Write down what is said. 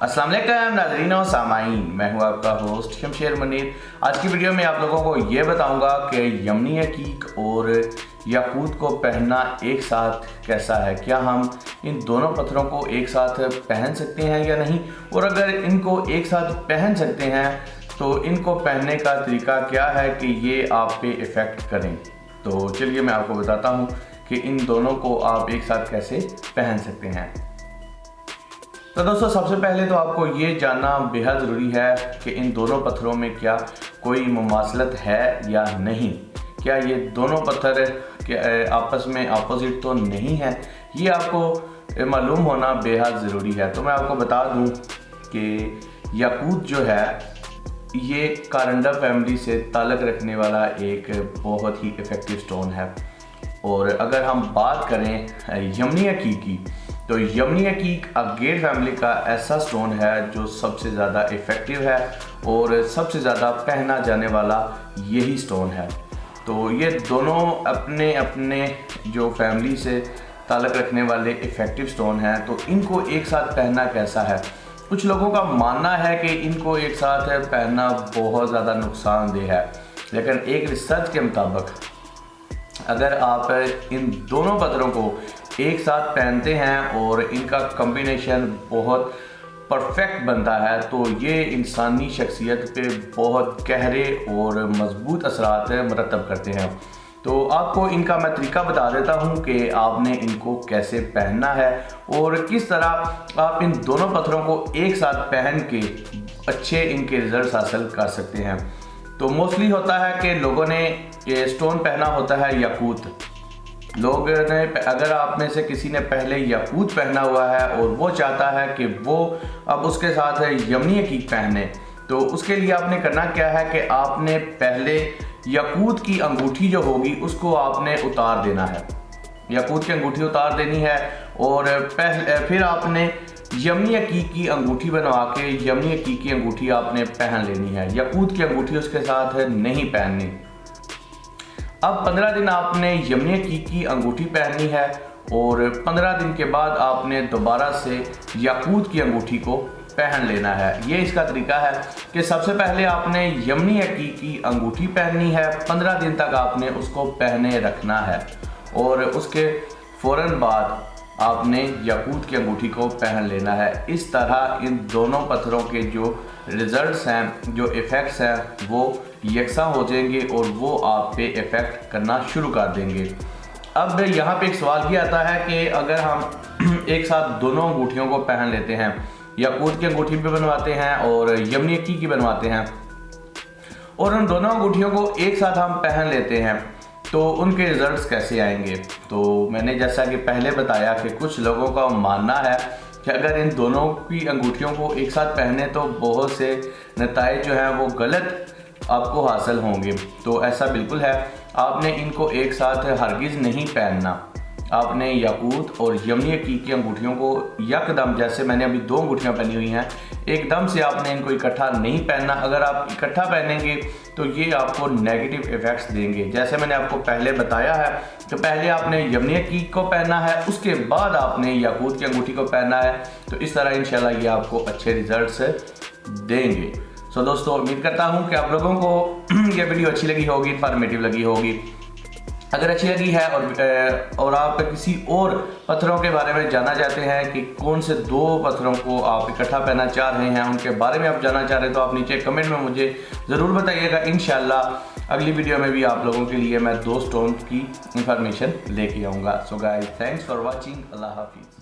अस्सलाम वालेकुम नाज़रीन और सामाईन, मैं हूं आपका होस्ट शमशेर मुनीर। आज की वीडियो में आप लोगों को ये बताऊंगा कि यमनी अकीक और याकूत को पहनना एक साथ कैसा है। क्या हम इन दोनों पत्थरों को एक साथ पहन सकते हैं या नहीं, और अगर इनको एक साथ पहन सकते हैं तो इनको पहनने का तरीका क्या है कि ये आप पे इफ़ेक्ट करें। तो चलिए मैं आपको बताता हूँ कि इन दोनों को आप एक साथ कैसे पहन सकते हैं। तो दोस्तों, सबसे पहले तो आपको ये जानना बेहद ज़रूरी है कि इन दोनों पत्थरों में क्या कोई मुमासलत है या नहीं। क्या ये दोनों पत्थर के आपस में अपोजिट तो नहीं है, ये आपको मालूम होना बेहद ज़रूरी है। तो मैं आपको बता दूं कि याकूत जो है ये कारंडा फैमिली से ताल्लुक़ रखने वाला एक बहुत ही इफ़ेक्टिव स्टोन है। और अगर हम बात करें यमनी अकीक की, तो यमनी अकीक अगेट फैमिली का ऐसा स्टोन है जो सबसे ज़्यादा इफ़ेक्टिव है और सबसे ज़्यादा पहना जाने वाला यही स्टोन है। तो ये दोनों अपने अपने जो फैमिली से ताल्लुक़ रखने वाले इफ़ेक्टिव स्टोन हैं। तो इनको एक साथ पहनना कैसा है। कुछ लोगों का मानना है कि इनको एक साथ पहनना बहुत ज़्यादा नुकसानदेह है, लेकिन एक रिसर्च के मुताबिक अगर आप इन दोनों पत्थरों को एक साथ पहनते हैं और इनका कॉम्बिनेशन बहुत परफेक्ट बनता है तो ये इंसानी शख्सियत पे बहुत गहरे और मजबूत असरात मरतब करते हैं। तो आपको इनका मैं तरीका बता देता हूँ कि आपने इनको कैसे पहनना है और किस तरह आप इन दोनों पत्थरों को एक साथ पहन के अच्छे इनके रिजल्ट हासिल कर सकते हैं। तो मोस्टली होता है कि लोगों ने ये स्टोन पहना होता है याकूत। लोग ने अगर आप में से किसी ने पहले याकूत पहना हुआ है और वो चाहता है कि वो अब उसके साथ यमनी अकीक पहने, तो उसके लिए आपने करना क्या है कि आपने पहले याकूत की अंगूठी जो होगी उसको आपने उतार देना है। याकूत की अंगूठी उतार देनी है और फिर आपने यमनी अकीक की अंगूठी बनवा के यमनी अकीक की अंगूठी आपने पहन लेनी है। याकूत की अंगूठी उसके साथ नहीं पहननी। अब 15 दिन आपने यमनी अकीक की अंगूठी पहननी है और 15 दिन के बाद आपने दोबारा से याकूत की अंगूठी को पहन लेना है। ये इसका तरीका है कि सबसे पहले आपने यमनी अकीक की अंगूठी पहननी है, 15 दिन तक आपने उसको पहने रखना है और उसके फ़ौरन बाद आपने याकूत की अंगूठी को पहन लेना है। इस तरह इन दोनों पत्थरों के जो रिज़ल्ट्स हैं, जो इफ़ेक्ट्स हैं, वो यकसा हो जाएंगे और वो आप पे इफ़ेक्ट करना शुरू कर देंगे। अब यहाँ पे एक सवाल भी आता है कि अगर हम एक साथ दोनों अंगूठियों को पहन लेते हैं, याकूत की अंगूठी भी बनवाते हैं और यमनी अकीक की बनवाते हैं, और उन दोनों अंगूठियों को एक साथ हम पहन लेते हैं, तो उनके रिज़ल्ट्स कैसे आएंगे। तो मैंने जैसा कि पहले बताया कि कुछ लोगों का मानना है कि अगर इन दोनों की अंगूठियों को एक साथ पहने तो बहुत से नताइज जो हैं वो गलत आपको हासिल होंगे। तो ऐसा बिल्कुल है, आपने इनको एक साथ हरगिज़ नहीं पहनना। आपने याकूत और यमनी अकीक की अंगूठियों को यकदम, जैसे मैंने अभी 2 अंगूठियाँ पहनी हुई हैं, एकदम से आपने इनको इकट्ठा नहीं पहनना। अगर आप इकट्ठा पहनेंगे तो ये आपको नेगेटिव इफ़ेक्ट्स देंगे। जैसे मैंने आपको पहले बताया है तो पहले आपने यमनी अकीक को पहनना है, उसके बाद आपने याकूत की अंगूठी को पहनना है। तो इस तरह इंशाल्लाह ये आपको अच्छे रिजल्ट्स देंगे। सो दोस्तों, उम्मीद करता हूँ कि आप लोगों को ये वीडियो अच्छी लगी होगी, इन्फॉर्मेटिव लगी होगी। अगर अच्छी लगी है और आप किसी और पत्थरों के बारे में जानना चाहते हैं कि कौन से 2 पत्थरों को आप इकट्ठा पहनना चाह रहे हैं, उनके बारे में आप जानना चाह रहे हैं, तो आप नीचे कमेंट में मुझे ज़रूर बताइएगा। इंशाल्लाह अगली वीडियो में भी आप लोगों के लिए मैं 2 स्टोन की इंफॉर्मेशन लेके आऊँगा। So guys, thanks for watching. अल्लाह हाफिज़।